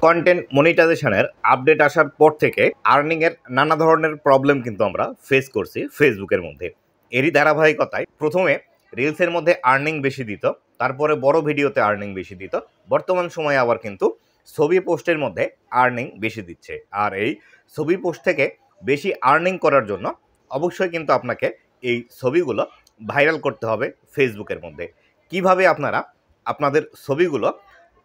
Content মনিটাইজেশনের update আসার পর থেকে আর্নিংয়ের নানা ধরনের প্রবলেম কিন্তু আমরা ফেস করছি ফেসবুকের মধ্যে। এরই ধারাবাহিকতায় প্রথমে রিলসের মধ্যে আর্নিং বেশি দিত, তারপরে বড় ভিডিওতে আর্নিং বেশি দিত, বর্তমান সময়ে আবার কিন্তু ছবি পোস্টের মধ্যে আর্নিং বেশি দিচ্ছে। আর এই ছবি পোস্ট থেকে বেশি আর্নিং করার জন্য অবশ্যই কিন্তু আপনাকে এই ছবিগুলো ভাইরাল করতে হবে ফেসবুকের মধ্যে। কিভাবে আপনারা আপনাদের ছবিগুলো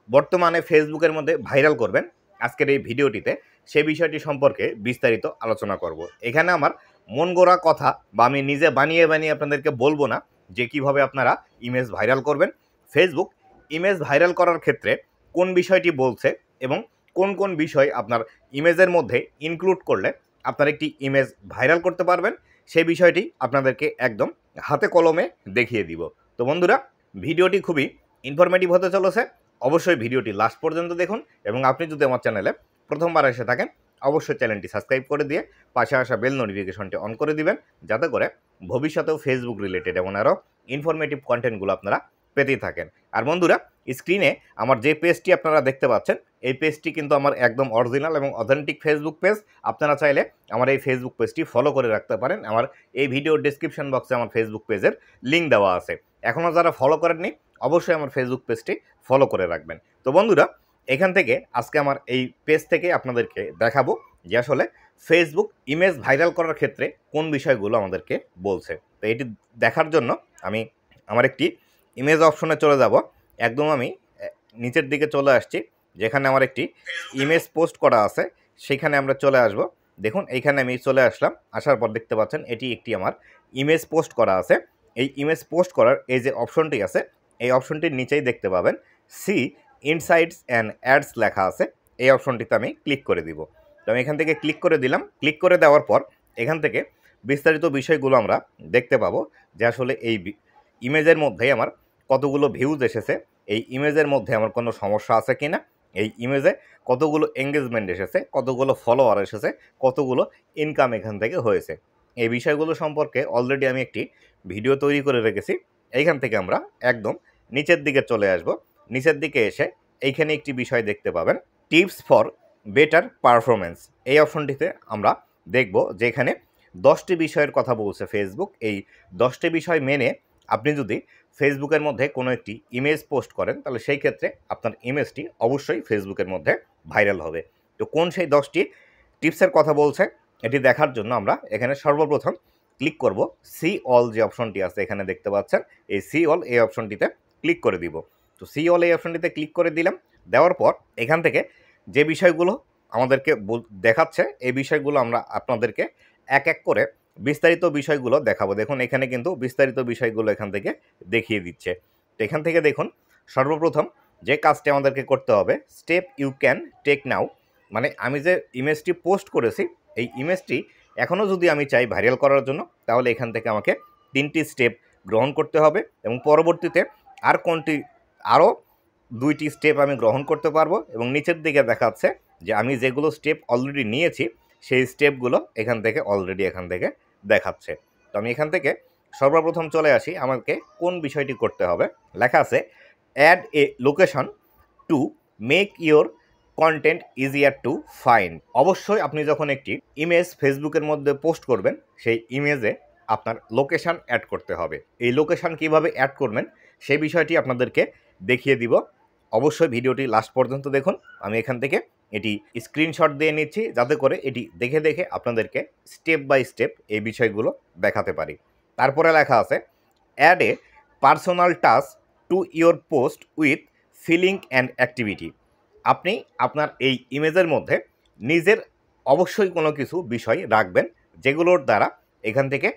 বর্তমানে ফেসবুকের মধ্যে ভাইরাল করবেন, আজকের এই ভিডিওটিতে সে বিষয়টি সম্পর্কে বিস্তারিত আলোচনা করব। এখানে আমার মন গড়া কথা বা আমি নিজে বানিয়ে বানিয়ে আপনাদেরকে বলবো না যে কিভাবে আপনারা ইমেজ ভাইরাল করবেন। ফেসবুক ইমেজ ভাইরাল করার ক্ষেত্রে কোন বিষয়টি বলছে এবং কোন কোন বিষয় আপনার ইমেজের মধ্যে ইনক্লুড করলে আপনার একটি ইমেজ ভাইরাল করতে পারবেন, সেই বিষয়টি আপনাদেরকে একদম হাতে কলমে দেখিয়ে দিব। তো বন্ধুরা, ভিডিওটি খুবই ইনফরমেটিভ হতে চলেছে, অবশ্যই ভিডিওটি লাস্ট পর্যন্ত দেখুন। এবং আপনি যদি আমার চ্যানেলে প্রথমবার এসে থাকেন, অবশ্যই চ্যানেলটি সাবস্ক্রাইব করে দিয়ে পাশে আসা বেল নোটিফিকেশনটি অন করে দিবেন, যাতে করে ভবিষ্যতেও ফেসবুক রিলেটেড এমন আরও ইনফরমেটিভ কন্টেন্টগুলো আপনারা পেতেই থাকেন। আর বন্ধুরা, স্ক্রিনে আমার যে পেজটি আপনারা দেখতে পাচ্ছেন, এই পেজটি কিন্তু আমার একদম অরিজিনাল এবং অথেন্টিক ফেসবুক পেজ। আপনারা চাইলে আমার এই ফেসবুক পেজটি ফলো করে রাখতে পারেন। আমার এই ভিডিওর ডেসক্রিপশন বক্সে আমার ফেসবুক পেজের লিঙ্ক দেওয়া আছে। এখনও যারা ফলো করেননি, অবশ্যই আমার ফেসবুক পেজটি ফলো করে রাখবেন। তো বন্ধুরা, এখান থেকে আজকে আমার এই পেজ থেকে আপনাদেরকে দেখাবো যে আসলে ফেসবুক ইমেজ ভাইরাল করার ক্ষেত্রে কোন বিষয়গুলো আমাদেরকে বলছে। তো এটি দেখার জন্য আমি আমার একটি ইমেজ অপশনে চলে যাব। একদম আমি নিচের দিকে চলে আসছি, যেখানে আমার একটি ইমেজ পোস্ট করা আছে, সেখানে আমরা চলে আসব। দেখুন, এইখানে আমি চলে আসলাম। আসার পর দেখতে পাচ্ছেন এটি একটি আমার ইমেজ পোস্ট করা আছে। এই ইমেজ পোস্ট করার এই যে অপশনটি আছে, এই অপশনটির নিচেই দেখতে পাবেন সি ইনসাইটস অ্যান্ড অ্যাডস লেখা আছে। এই অপশনটিতে আমি ক্লিক করে দিব। তো আমি এখান থেকে ক্লিক করে দিলাম। ক্লিক করে দেওয়ার পর এখান থেকে বিস্তারিত বিষয়গুলো আমরা দেখতে পাবো যে আসলে এই ইমেজের মধ্যে আমার কতগুলো ভিউজ এসেছে, এই ইমেজের মধ্যে আমার কোনো সমস্যা আছে কি না, এই ইমেজে কতগুলো এঙ্গেজমেন্ট এসেছে, কতগুলো ফলোয়ার এসেছে, কতগুলো ইনকাম এখান থেকে হয়েছে। এই বিষয়গুলো সম্পর্কে অলরেডি আমি একটি ভিডিও তৈরি করে রেখেছি। এইখান থেকে আমরা একদম নিচের দিকে চলে আসব। নিচের দিকে এসে এইখানে একটি বিষয় দেখতে পাবেন, টিপস ফর বেটার পারফরমেন্স। এই অপশনটিতে আমরা দেখব যে এখানে 10টি বিষয়ের কথা বলছে ফেসবুক। এই 10টি বিষয় মেনে আপনি যদি ফেসবুকের মধ্যে কোনো একটি ইমেজ পোস্ট করেন, তাহলে সেই ক্ষেত্রে আপনার ইমেজটি অবশ্যই ফেসবুকের মধ্যে ভাইরাল হবে। তো কোন সেই 10টি টিপসের কথা বলছে, এটি দেখার জন্য আমরা এখানে সর্বপ্রথম ক্লিক করব সি অল যে অপশনটি আছে এখানে দেখতে পাচ্ছেন, এই সি অল এই অপশনটিতে ক্লিক করে দিব। তো সি অল এই অপশনটিতে ক্লিক করে দিলাম। দেওয়ার পর এখান থেকে যে বিষয়গুলো আমাদেরকে দেখাচ্ছে, এই বিষয়গুলো আমরা আপনাদেরকে এক এক করে বিস্তারিত বিষয়গুলো দেখাবো। দেখুন, এখানে কিন্তু বিস্তারিত বিষয়গুলো এখান থেকে দেখিয়ে দিচ্ছে। তো এখান থেকে দেখুন, সর্বপ্রথম যে কাজটি আমাদেরকে করতে হবে, স্টেপ ইউ ক্যান টেক নাও, মানে আমি যে ইমেজটি পোস্ট করেছি, এই ইমেজটি এখনও যদি আমি চাই ভাইরাল করার জন্য, তাহলে এখান থেকে আমাকে 3টি স্টেপ গ্রহণ করতে হবে এবং পরবর্তীতে আরও 2টি স্টেপ আমি গ্রহণ করতে পারবো। এবং নিচের দিকে দেখাচ্ছে যে আমি যেগুলো স্টেপ অলরেডি নিয়েছি, সেই স্টেপগুলো এখান থেকে দেখাচ্ছে। তো আমি এখান থেকে সর্বপ্রথম চলে আসি, আমাকে কোন বিষয়টি করতে হবে। লেখা আছে add a location to make your content easier to find. অবশ্যই আপনি যখন একটি ইমেজ ফেসবুকের মধ্যে পোস্ট করবেন, সেই ইমেজে আপনার লোকেশান অ্যাড করতে হবে। এই লোকেশান কিভাবে অ্যাড করবেন সেই বিষয়টি আপনাদেরকে দেখিয়ে দিব। অবশ্যই ভিডিওটি লাস্ট পর্যন্ত দেখুন। আমি এখান থেকে এটি স্ক্রিনশট দিয়ে নিচ্ছি, যাতে করে এটি দেখে দেখে আপনাদেরকে স্টেপ বাই স্টেপ এই বিষয়গুলো দেখাতে পারি। তারপরে লেখা আছে add a personal touch to your post with feeling and activity. আপনি আপনার এই ইমেজের মধ্যে নিজের অবশ্যই কোনো কিছু বিষয় রাখবেন, যেগুলোর দ্বারা এখান থেকে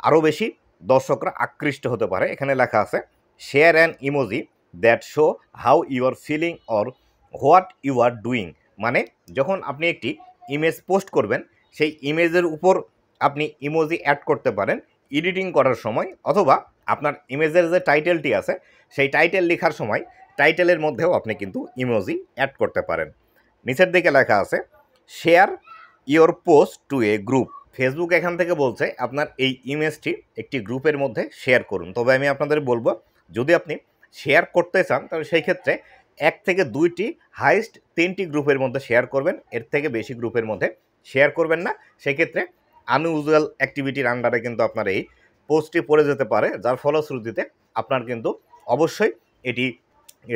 আরও বেশি দর্শকরা আকৃষ্ট হতে পারে। এখানে লেখা আছে share an emoji that show how you are feeling or what you are doing. মানে যখন আপনি একটি ইমেজ পোস্ট করবেন, সেই ইমেজের উপর আপনি ইমোজি অ্যাড করতে পারেন এডিটিং করার সময়, অথবা আপনার ইমেজের যে টাইটেলটি আছে, সেই টাইটেল লেখার সময় টাইটেলের মধ্যেও আপনি কিন্তু ইমোজি অ্যাড করতে পারেন। নিচের দিকে লেখা আছে share your post to a group. Facebook এখান থেকে বলছে আপনার এই ইমেজটি একটি গ্রুপের মধ্যে শেয়ার করুন। তবে আমি আপনাদের বলবো, যদি আপনি শেয়ার করতে চান, তাহলে সেই ক্ষেত্রে 1 থেকে 2টি হাইয়েস্ট 3টি গ্রুপের মধ্যে শেয়ার করবেন, এর থেকে বেশি গ্রুপের মধ্যে শেয়ার করবেন না। সেক্ষেত্রে আনইউজুয়াল অ্যাক্টিভিটির আন্ডারে কিন্তু আপনার এই পোস্টটি পড়ে যেতে পারে, যার ফলশ্রুতিতে আপনার কিন্তু অবশ্যই এটি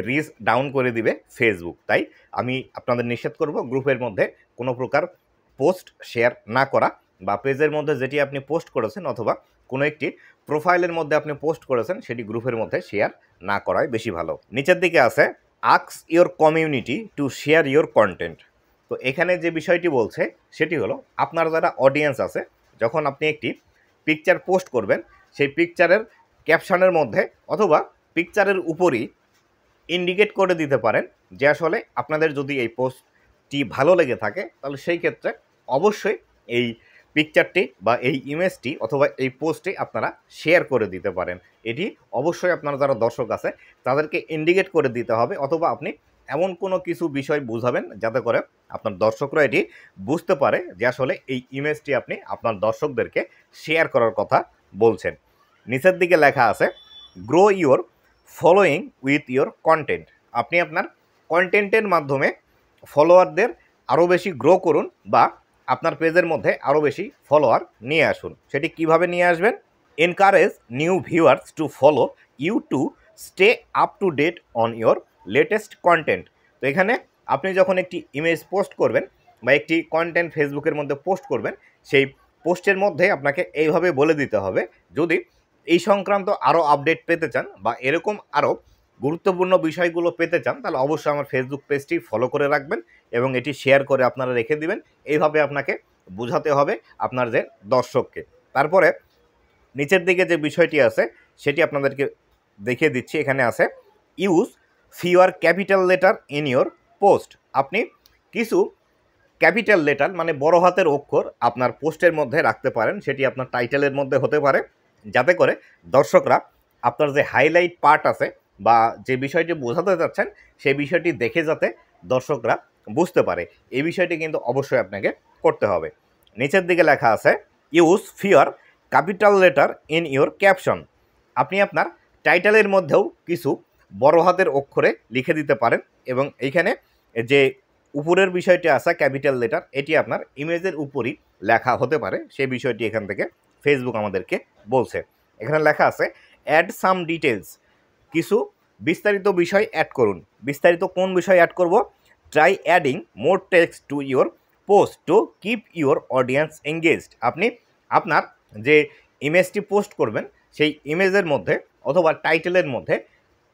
রিচ ডাউন করে দিবে ফেসবুক। তাই আমি আপনাদের নিষেধ করব গ্রুপের মধ্যে কোনো প্রকার পোস্ট শেয়ার না করা, বা পেজের মধ্যে যেটি আপনি পোস্ট করেছেন অথবা কোনো একটি প্রোফাইলের মধ্যে আপনি পোস্ট করেছেন সেটি গ্রুপের মধ্যে শেয়ার না করাই বেশি ভালো। নিচের দিকে আছে ask your community to share your content. তো এখানে যে বিষয়টি বলছে সেটি হলো, আপনার যারা অডিয়েন্স আছে, যখন আপনি একটি পিকচার পোস্ট করবেন, সেই পিকচারের ক্যাপশনের মধ্যে অথবা পিকচারের উপরই ইন্ডিকেট করে দিতে পারেন যে আসলে আপনাদের যদি এই পোস্টটি ভালো লেগে থাকে তাহলে সেই ক্ষেত্রে অবশ্যই এই পিকচারটি বা এই ইমেজটি অথবা এই পোস্টটি আপনারা শেয়ার করে দিতে পারেন। এটি অবশ্যই আপনারা যারা দর্শক আছে তাদেরকে ইন্ডিকেট করে দিতে হবে, অথবা আপনি এমন কোনো কিছু বিষয় বুঝাবেন যাতে করে আপনার দর্শকরা এটি বুঝতে পারে যে আসলে এই ইমেজটি আপনি আপনার দর্শকদেরকে শেয়ার করার কথা বলছেন। নিচের দিকে লেখা আছে grow your following with your content. আপনি আপনার কন্টেন্টের মাধ্যমে ফলোয়ারদের আরও বেশি গ্রো করুন, বা আপনার পেজের মধ্যে আরও বেশি ফলোয়ার নিয়ে আসুন। সেটি কিভাবে নিয়ে আসবেন? Encourage new viewers to follow you to stay up to date on your latest content. তো এখানে আপনি যখন একটি ইমেজ পোস্ট করবেন বা একটি কন্টেন্ট ফেসবুকের মধ্যে পোস্ট করবেন, সেই পোস্টের মধ্যে আপনাকে এইভাবে বলে দিতে হবে, যদি এই সংক্রান্ত আরও আপডেট পেতে চান বা এরকম আরও গুরুত্বপূর্ণ বিষয়গুলো পেতে চান, তাহলে অবশ্যই আমার ফেসবুক পেজটি ফলো করে রাখবেন এবং এটি শেয়ার করে আপনারা রেখে দিবেন। এইভাবে আপনাকে বোঝাতে হবে আপনার যে দর্শককে। তারপরে নিচের দিকে যে বিষয়টি আছে সেটি আপনাদেরকে দেখিয়ে দিচ্ছি। এখানে আছে use fewer capital letter in your post. আপনি কিছু ক্যাপিটাল লেটার মানে বড় হাতের অক্ষর আপনার পোস্টের মধ্যে রাখতে পারেন, সেটি আপনার টাইটেলের মধ্যে হতে পারে, যাতে করে দর্শকরা আপনার যে হাইলাইট পার্ট আছে বা যে বিষয়টি বোঝাতে চাচ্ছেন সেই বিষয়টি দেখে যাতে দর্শকরা বুঝতে পারে। এই বিষয়টি কিন্তু অবশ্যই আপনাকে করতে হবে। নিচের দিকে লেখা আছে use fewer capital letter in your caption. আপনি আপনার টাইটেলের মধ্যেও কিছু বড় হাতের অক্ষরে লিখে দিতে পারেন, এবং এইখানে যে উপরের বিষয়টি আছে ক্যাপিটাল লেটার, এটি আপনার ইমেজের উপরই লেখা হতে পারে। সেই বিষয়টি এখান থেকে ফেসবুক আমাদেরকে বলছে। এখানে লেখা আছে অ্যাড সাম ডিটেলস, কিছু বিস্তারিত বিষয় অ্যাড করুন। বিস্তারিত কোন বিষয় অ্যাড করব? Try adding more text to your post to keep your audience engaged. আপনি আপনার যে ইমেজটি পোস্ট করবেন সেই ইমেজের মধ্যে অথবা টাইটেলের মধ্যে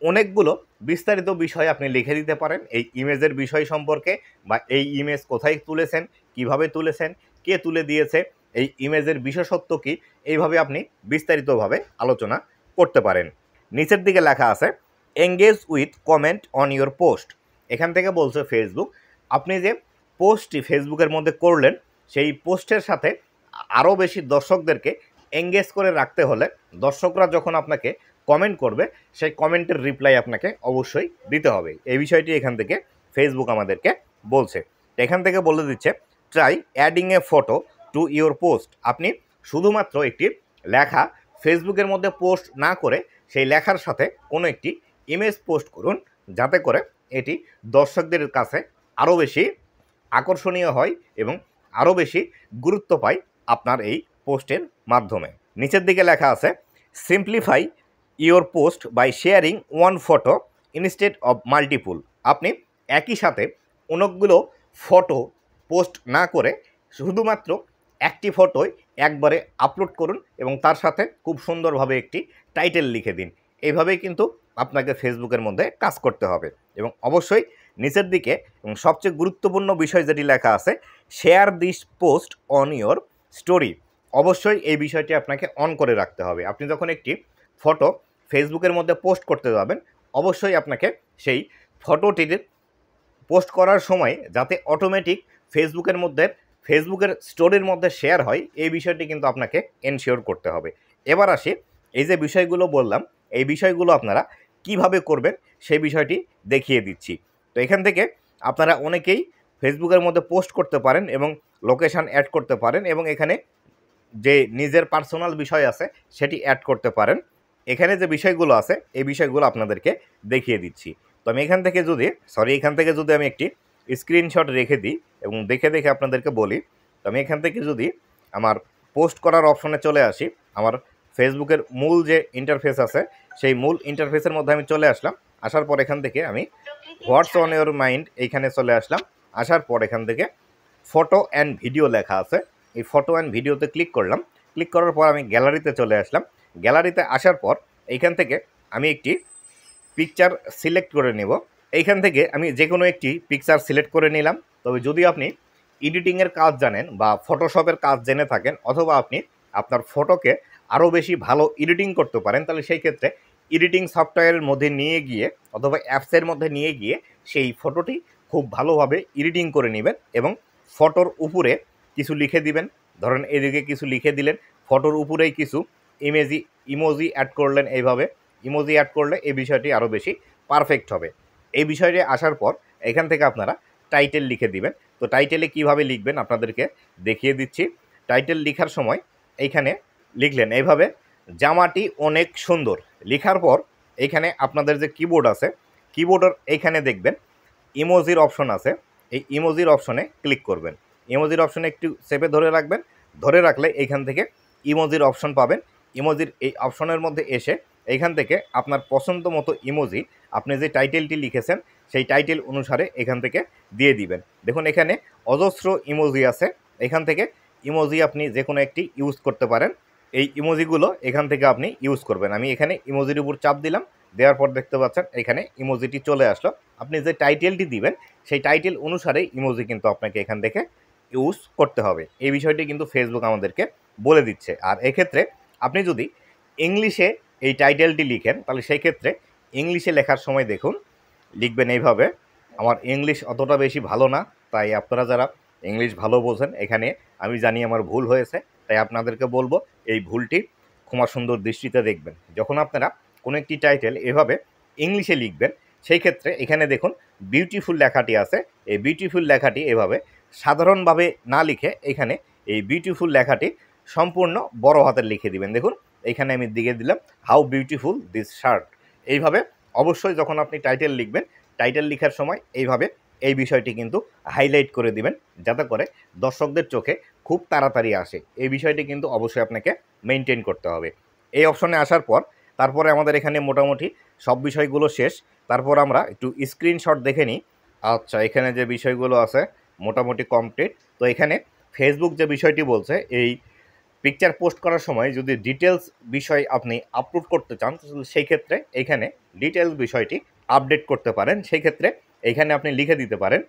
অনেকগুলো বিস্তারিত বিষয় আপনি লিখে দিতে পারেন এই ইমেজের বিষয় সম্পর্কে, বা এই ইমেজ কোথায় তুলেছেন, কিভাবে তুলেছেন, কে তুলে দিয়েছে, এই ইমেজের বিশেষত্ব কী, এইভাবে আপনি বিস্তারিতভাবে আলোচনা করতে পারেন। নিচের দিকে লেখা আছে engage with comment on your post. এখান থেকে বলছে ফেসবুক, আপনি যে পোস্টটি ফেসবুকের মধ্যে করলেন সেই পোস্টের সাথে আরও বেশি দর্শকদেরকে এঙ্গেজ করে রাখতে হলে দর্শকরা যখন আপনাকে কমেন্ট করবে সেই কমেন্টের রিপ্লাই আপনাকে অবশ্যই দিতে হবে। এই বিষয়টি এখান থেকে ফেসবুক আমাদেরকে বলছে। এখান থেকে বলে দিচ্ছে try adding A photo to your post. আপনি শুধুমাত্র একটি লেখা ফেসবুকের মধ্যে পোস্ট না করে সেই লেখার সাথে কোনো একটি ইমেজ পোস্ট করুন, যাতে করে এটি দর্শকদের কাছে আরও বেশি আকর্ষণীয় হয় এবং আরও বেশি গুরুত্ব পায় আপনার এই পোস্টের মাধ্যমে। নিচের দিকে লেখা আছে simplify your post by sharing one photo instead of multiple. আপনি একই সাথে অনেকগুলো ফটো পোস্ট না করে শুধুমাত্র একটি ফটোই একবারে আপলোড করুন এবং তার সাথে খুব সুন্দরভাবে একটি টাইটেল লিখে দিন। এইভাবেই কিন্তু আপনাকে ফেসবুকের মধ্যে কাজ করতে হবে। এবং অবশ্যই নিচের দিকে এবং সবচেয়ে গুরুত্বপূর্ণ বিষয় যেটি লেখা আছে share this post on your story. অবশ্যই এই বিষয়টি আপনাকে অন করে রাখতে হবে। আপনি যখন একটি ফটো ফেসবুকের মধ্যে পোস্ট করতে যাবেন, অবশ্যই আপনাকে সেই ফটোটির পোস্ট করার সময় যাতে অটোমেটিক ফেসবুকের স্টোরির মধ্যে শেয়ার হয়, এই বিষয়টি কিন্তু আপনাকে এনশিওর করতে হবে। এবার আসি, এই যে বিষয়গুলো বললাম এই বিষয়গুলো আপনারা কিভাবে করবেন সেই বিষয়টি দেখিয়ে দিচ্ছি। তো এখান থেকে আপনারা অনেকেই ফেসবুকের মধ্যে পোস্ট করতে পারেন এবং লোকেশান অ্যাড করতে পারেন, এবং এখানে যে নিজের পার্সোনাল বিষয় আছে সেটি অ্যাড করতে পারেন। এখানে যে বিষয়গুলো আছে এই বিষয়গুলো আপনাদেরকে দেখিয়ে দিচ্ছি। তো আমি এখান থেকে যদি আমি একটি স্ক্রিনশট রেখে দিই এবং দেখে আপনাদেরকে বলি, তো আমি এখান থেকে যদি আমার পোস্ট করার অপশনে চলে আসি, আমার ফেসবুকের মূল যে ইন্টারফেস আছে সেই মূল ইন্টারফেসের মধ্যে আমি চলে আসলাম। আসার পর এখান থেকে আমি হোয়াটস অন ইউর মাইন্ড এইখানে চলে আসলাম। আসার পর এখান থেকে ফটো অ্যান্ড ভিডিও লেখা আছে, এই ফটো অ্যান্ড ভিডিওতে ক্লিক করলাম। ক্লিক করার পর আমি গ্যালারিতে চলে আসলাম। গ্যালারিতে আসার পর এইখান থেকে আমি একটি পিকচার সিলেক্ট করে নেব। এইখান থেকে আমি যে কোনো একটি পিকচার সিলেক্ট করে নিলাম। তবে যদি আপনি এডিটিংয়ের কাজ জানেন বা ফটোশপের কাজ জেনে থাকেন, অথবা আপনি আপনার ফটোকে আরও বেশি ভালো এডিটিং করতে পারেন, তাহলে সেই ক্ষেত্রে এডিটিং সফটওয়্যারের মধ্যে নিয়ে গিয়ে অথবা অ্যাপসের মধ্যে নিয়ে গিয়ে সেই ফটোটি খুব ভালোভাবে এডিটিং করে নেবেন এবং ফটোর উপরে কিছু লিখে দিবেন। ধরেন এদিকে কিছু লিখে দিলেন, ফটোর উপরেই কিছু ইমোজি অ্যাড করলেন। এইভাবে ইমোজি অ্যাড করলে এই বিষয়টি আরও বেশি পারফেক্ট হবে। এই বিষয়টি আসার পর এখান থেকে আপনারা টাইটেল লিখে দিবেন। তো টাইটেলে কিভাবে লিখবেন আপনাদেরকে দেখিয়ে দিচ্ছি। টাইটেল লেখার সময় এইখানে লিখলেন এইভাবে, জামাটি অনেক সুন্দর। লেখার পর এইখানে আপনাদের যে কিবোর্ড আছে, কিবোর্ডের এইখানে দেখবেন ইমোজির অপশন আছে, এই ইমোজির অপশনে ক্লিক করবেন। ইমোজির অপশনে একটু চেপে ধরে রাখবেন, ধরে রাখলে এইখান থেকে ইমোজির অপশন পাবেন। ইমোজির এই অপশনের মধ্যে এসে এইখান থেকে আপনার পছন্দ মতো ইমোজি আপনি যে টাইটেলটি লিখেছেন সেই টাইটেল অনুসারে এখান থেকে দিয়ে দিবেন। দেখুন এখানে অজস্র ইমোজি আছে, এখান থেকে ইমোজি আপনি যে কোনো একটি ইউজ করতে পারেন। এই ইমোজিগুলো এখান থেকে আপনি ইউজ করবেন। আমি এখানে ইমোজির উপর চাপ দিলাম, দেওয়ার পর দেখতে পাচ্ছেন এখানে ইমোজিটি চলে আসলো। আপনি যে টাইটেলটি দিবেন সেই টাইটেল অনুসারে ইমোজি কিন্তু আপনাকে এখান থেকে ইউজ করতে হবে। এই বিষয়টি কিন্তু ফেসবুক আমাদেরকে বলে দিচ্ছে। আর এক্ষেত্রে আপনি যদি ইংলিশে এই টাইটেলটি লিখেন, তাহলে সেই ক্ষেত্রে ইংলিশে লেখার সময় দেখুন লিখবেন এইভাবে। আমার ইংলিশ অতটা বেশি ভালো না, তাই আপনারা যারা ইংলিশ ভালো বোঝেন, এখানে আমি জানি আমার ভুল হয়েছে, তাই আপনাদেরকে বলবো এই ভুলটি ক্ষমা সুন্দর দৃষ্টিতে দেখবেন। যখন আপনারা কোনো একটি টাইটেল এভাবে ইংলিশে লিখবেন, সেই ক্ষেত্রে এখানে দেখুন বিউটিফুল লেখাটি আছে, এই বিউটিফুল লেখাটি এভাবে সাধারণভাবে না লিখে এখানে এই বিউটিফুল লেখাটি সম্পূর্ণ বড় হাতের লিখে দিবেন। দেখুন এইখানে আমি দিকে দিলাম হাউ বিউটিফুল দিস শার্ট। এইভাবে অবশ্যই যখন আপনি টাইটেল লিখবেন, টাইটেল লেখার সময় এইভাবে এই বিষয়টি কিন্তু হাইলাইট করে দিবেন, যাতে করে দর্শকদের চোখে খুব তাড়াতাড়ি আসে। এই বিষয়টি কিন্তু অবশ্যই আপনাকে মেনটেন করতে হবে। এই অপশনে আসার পর তারপরে আমাদের এখানে মোটামুটি সব বিষয়গুলো শেষ। তারপর আমরা একটু স্ক্রিনশট দেখে নিই। আচ্ছা, এখানে যে বিষয়গুলো আছে মোটামুটি কমপ্লিট। তো এখানে ফেসবুক যে বিষয়টি বলছে, এই পিকচার পোস্ট করার সময় যদি ডিটেলস বিষয় আপনি আপলোড করতে চান, সেই ক্ষেত্রে এইখানে ডিটেলস বিষয়টি আপডেট করতে পারেন। সেই ক্ষেত্রে এইখানে আপনি লিখে দিতে পারেন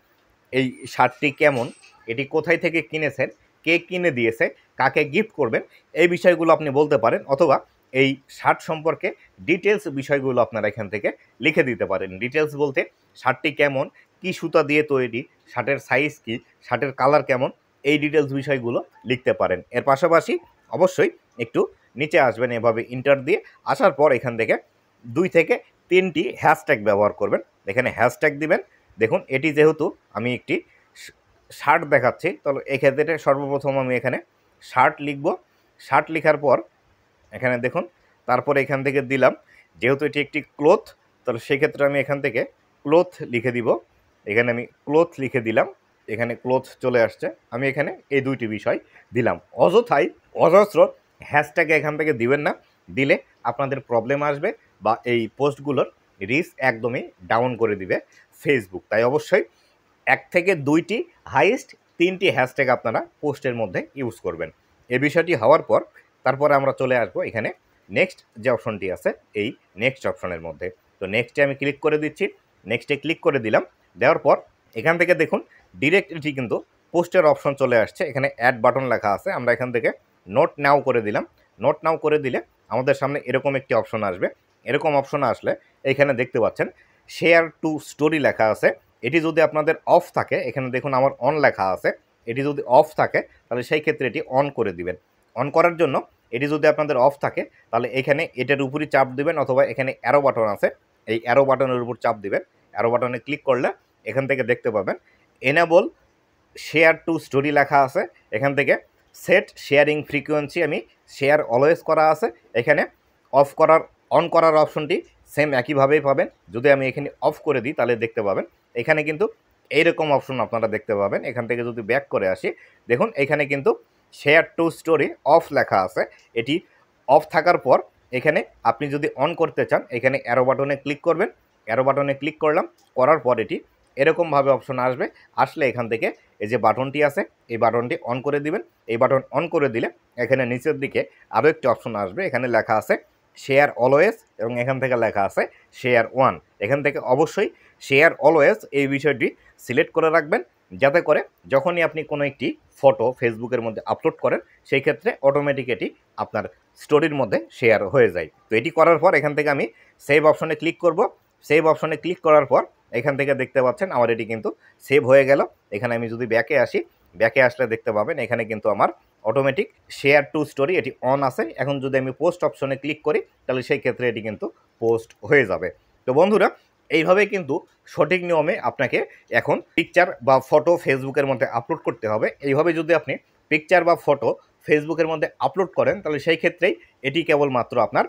এই শার্টটি কেমন, এটি কোথায় থেকে কিনেছেন, কে কিনে দিয়েছে, কাকে গিফট করবেন, এই বিষয়গুলো আপনি বলতে পারেন। অথবা এই শার্ট সম্পর্কে ডিটেলস বিষয়গুলো আপনারা এখান থেকে লিখে দিতে পারেন। ডিটেলস বলতে শার্টটি কেমন, কি সুতা দিয়ে তৈরি, শার্টের সাইজ কি, শার্টের কালার কেমন, এই ডিটেলস বিষয়গুলো লিখতে পারেন। এর পাশাপাশি অবশ্যই একটু নিচে আসবেন, এভাবে ইন্টার দিয়ে আসার পর এখান থেকে 2 থেকে 3টি হ্যাশট্যাগ ব্যবহার করবেন। এখানে হ্যাশট্যাগ দিবেন। দেখুন এটি যেহেতু আমি একটি শার্ট দেখাচ্ছি, তাহলে এক্ষেত্রে সর্বপ্রথম আমি এখানে শার্ট লিখব। শার্ট লেখার পর এখানে দেখুন, তারপরে এখান থেকে দিলাম, যেহেতু এটি একটি ক্লোথ, তাহলে সেক্ষেত্রে আমি এখান থেকে ক্লোথ লিখে দিব। এখানে আমি ক্লোথ লিখে দিলাম, এখানে ক্লোথ চলে আসছে। আমি এখানে এই 2টি বিষয় দিলাম। অজস্র হ্যাশট্যাগ এখান থেকে দিবেন না, দিলে আপনাদের প্রবলেম আসবে বা এই পোস্টগুলোর রিচ একদমই ডাউন করে দিবে ফেসবুক। তাই অবশ্যই 1 থেকে 2টি হাইয়েস্ট 3টি হ্যাশট্যাগ আপনারা পোস্টের মধ্যে ইউজ করবেন। এই বিষয়টি হওয়ার পর তারপরে আমরা চলে আসবো এখানে নেক্সট যে অপশনটি আছে, এই নেক্সট অপশনের মধ্যে। তো নেক্সটে আমি ক্লিক করে দিচ্ছি। নেক্সটে ক্লিক করে দিলাম। দেওয়ার পর এখান থেকে দেখুন ডিরেক্ট এটি কিন্তু পোস্টের অপশন চলে আসছে। এখানে অ্যাড বাটন লেখা আছে, আমরা এখান থেকে নোট নাও করে দিলাম। নোট নাও করে দিলে আমাদের সামনে এরকম একটি অপশন আসবে। এরকম অপশন আসলে এখানে দেখতে পাচ্ছেন শেয়ার টু স্টোরি লেখা আছে। এটি যদি আপনাদের অফ থাকে, এখানে দেখুন আমার অন লেখা আছে, এটি যদি অফ থাকে তাহলে সেই ক্ষেত্রে এটি অন করে দিবেন। অন করার জন্য এটি যদি আপনাদের অফ থাকে তাহলে এখানে এটার উপরই চাপ দিবেন, অথবা এখানে অ্যারো বাটন আছে, এই অ্যারো বাটনের উপর চাপ দিবেন। অ্যারো বাটনে ক্লিক করলে এখান থেকে দেখতে পাবেন এনেবল শেয়ার টু স্টোরি লেখা আছে। এখান থেকে সেট শেয়ারিং ফ্রিকোয়েন্সি আমি শেয়ার অলওয়েজ করা আছে, এখানে অফ করার অন করার অপশনটি সেম একইভাবেই পাবেন। যদি আমি এখানে অফ করে দিই তাহলে দেখতে পাবেন এখানে কিন্তু এইরকম অপশন আপনারা দেখতে পাবেন। এখান থেকে যদি ব্যাক করে আসি, দেখুন এখানে কিন্তু শেয়ার টু স্টোরি অফ লেখা আছে। এটি অফ থাকার পর এখানে আপনি যদি অন করতে চান এখানে অ্যারো বাটনে ক্লিক করবেন। অ্যারো বাটনে ক্লিক করলাম, করার পর এটি এরকমভাবে অপশন আসবে। আসলে এখান থেকে এই যে বাটনটি আছে এই বাটনটি অন করে দিবেন। এই বাটন অন করে দিলে এখানে নিচের দিকে আরও একটি অপশন আসবে। এখানে লেখা আছে শেয়ার অলওয়েজ এবং এখান থেকে লেখা আছে শেয়ার ওয়ান। এখান থেকে অবশ্যই শেয়ার অলওয়েজ এই বিষয়টি সিলেক্ট করে রাখবেন, যাতে করে যখনই আপনি কোনো একটি ফটো ফেসবুকের মধ্যে আপলোড করেন সেই ক্ষেত্রে অটোমেটিক এটি আপনার স্টোরির মধ্যে শেয়ার হয়ে যায়। তো এটি করার পর এখান থেকে আমি সেভ অপশনে ক্লিক করব। সেভ অপশনে ক্লিক করার পর এখান থেকে দেখতে পাচ্ছেন আমার এটি কিন্তু সেভ হয়ে গেল। এখানে আমি যদি ব্যাকে আসি, ব্যাকে আসলে দেখতে পাবেন এখানে কিন্তু আমার অটোমেটিক শেয়ার টু স্টোরি এটি অন আছে। এখন যদি আমি পোস্ট অপশনে ক্লিক করি তাহলে সেই ক্ষেত্রে এটি কিন্তু পোস্ট হয়ে যাবে। তো বন্ধুরা, এইভাবে কিন্তু সঠিক নিয়মে আপনাকে এখন পিকচার বা ফটো ফেসবুকের মধ্যে আপলোড করতে হবে। এইভাবে যদি আপনি পিকচার বা ফটো ফেসবুকের মধ্যে আপলোড করেন তাহলে সেই ক্ষেত্রেই এটি কেবলমাত্র আপনার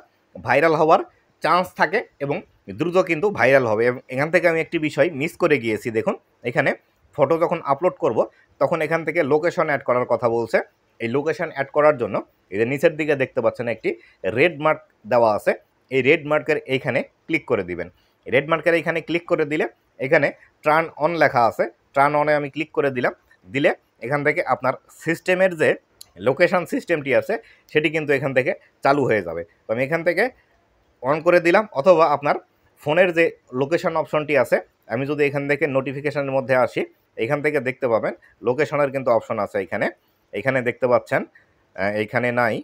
ভাইরাল হওয়ার চান্স থাকে এবং দ্রুত কিন্তু ভাইরাল হবে। এবং এখান থেকে আমি একটি বিষয় মিস করে গিয়েছি। দেখুন এখানে ফটো যখন আপলোড করব তখন এখান থেকে লোকেশন অ্যাড করার কথা বলছে। এই লোকেশন অ্যাড করার জন্য এই যে নিচের দিকে দেখতে পাচ্ছেন একটি রেড মার্ক দেওয়া আছে। এই রেড মার্কের এইখানে ক্লিক করে দিবেন। রেড মার্কের এইখানে ক্লিক করে দিলে এখানে টার্ন অন লেখা আছে। টার্ন অনে আমি ক্লিক করে দিলাম। দিলে এখান থেকে আপনার সিস্টেমের যে লোকেশন সিস্টেমটি আছে সেটি কিন্তু এখান থেকে চালু হয়ে যাবে। তো আমি এখান থেকে অন করে দিলাম, অথবা আপনার ফোনের যে লোকেশন অপশনটি আছে আমি যদি এখান থেকে নোটিফিকেশনের মধ্যে আসি এখান থেকে দেখতে পাবেন লোকেশনের কিন্তু অপশন আছে। এখানে এখানে দেখতে পাচ্ছেন, এইখানে নাই,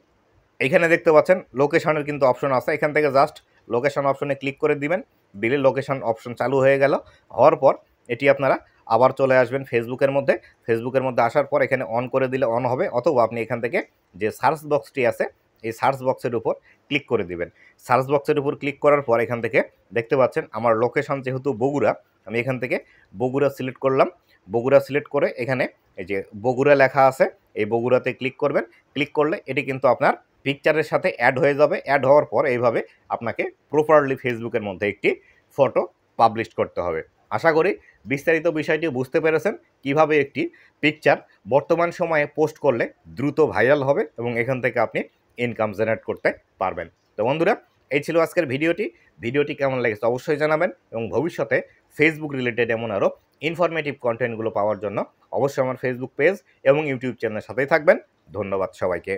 এখানে দেখতে পাচ্ছেন লোকেশনের কিন্তু অপশন আছে। এখান থেকে জাস্ট লোকেশন অপশনে ক্লিক করে দিবেন। দিলে লোকেশন অপশন চালু হয়ে গেল। হওয়ার পর এটি আপনারা আবার চলে আসবেন ফেসবুকের মধ্যে। ফেসবুকের মধ্যে আসার পর এখানে অন করে দিলে অন হবে, অথবা আপনি এখান থেকে যে সার্চ বক্সটি আছে এই সার্চ বক্সের উপর ক্লিক করে দিবেন। সার্চ বক্সের উপর ক্লিক করার পর এখান থেকে দেখতে পাচ্ছেন আমার লোকেশন যেহেতু বগুড়া, আমি এখান থেকে বগুড়া সিলেক্ট করলাম। বগুড়া সিলেক্ট করে এখানে এই যে বগুড়া লেখা আছে এই বগুড়াতে ক্লিক করবেন। ক্লিক করলে এটি কিন্তু আপনার পিকচারের সাথে অ্যাড হয়ে যাবে। অ্যাড হওয়ার পর এইভাবে আপনাকে প্রপারলি ফেসবুকের মধ্যে একটি ফটো পাবলিশ করতে হবে। আশা করি বিস্তারিত বিষয়টি বুঝতে পেরেছেন কিভাবে একটি পিকচার বর্তমান সময়ে পোস্ট করলে দ্রুত ভাইরাল হবে এবং এখান থেকে আপনি ইনকাম জেনারেট করতে পারবেন। তো বন্ধুরা, এই ছিল আজকের ভিডিওটি। ভিডিওটি কেমন লেগেছে অবশ্যই জানাবেন এবং ভবিষ্যতে ফেসবুক রিলেটেড এমন আরও ইনফরমেটিভ কন্টেন্টগুলো পাওয়ার জন্য অবশ্যই আমার ফেসবুক পেজ এবং ইউটিউব চ্যানেলের সাথেই থাকবেন। ধন্যবাদ সবাইকে।